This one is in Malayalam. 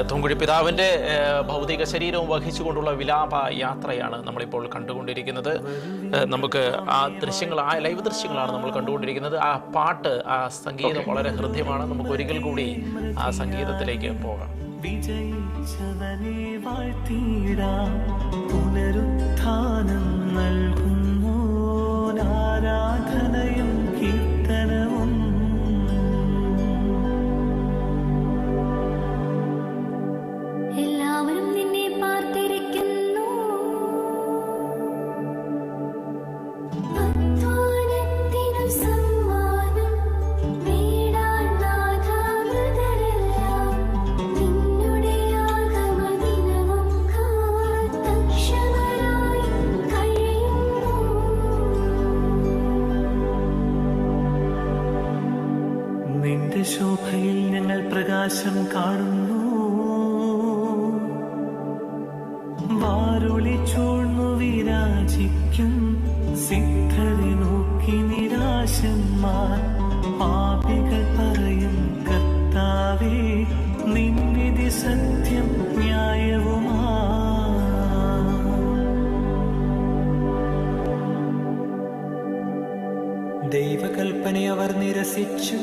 തുങ്കുഴി പിതാവിൻ്റെ ഭൗതിക ശരീരവും വഹിച്ചുകൊണ്ടുള്ള വിലാപ യാത്രയാണ് നമ്മളിപ്പോൾ കണ്ടുകൊണ്ടിരിക്കുന്നത്. നമുക്ക് ആ ദൃശ്യങ്ങൾ, ആ ലൈവ് ദൃശ്യങ്ങളാണ് നമ്മൾ കണ്ടുകൊണ്ടിരിക്കുന്നത്. ആ പാട്ട്, ആ സംഗീതം വളരെ ഹൃദ്യമാണ്. നമുക്ക് ഒരിക്കൽ കൂടി ആ സംഗീതത്തിലേക്ക് പോകാം. വിജയിച്ചവനെ വാഴ്ത്തിടാം, പുനരുത്ഥാനം നൽകുന്നു ആരാധനയും കീർത്തനവും. എല്ലാവരും നിന്നെ പാർത്തിരിക്കുന്നു, അധ്വാനത്തിനു സമ്മാനം നേടാൻ നാഥാമൃതരെല്ലാം നിന്നുടെ ആഗമദിനവും കാത്തക്ഷമരായി കഴിയുന്നു. നിന്റെ ശോഭയിൽ ഞങ്ങൾ പ്രകാശം കാണുന്നു, വാരുളി ചൂഴ്ന്നു വിരാജിക്കും സിദ്ധരെ നോക്കി നിരാശന്മാർ. പാപികൾ പറയും കർത്താവേ, നിൻ വിധി സത്യം ന്യായവുമാ. ദൈവകൽപ്പന അവർ നിരസിച്ചു,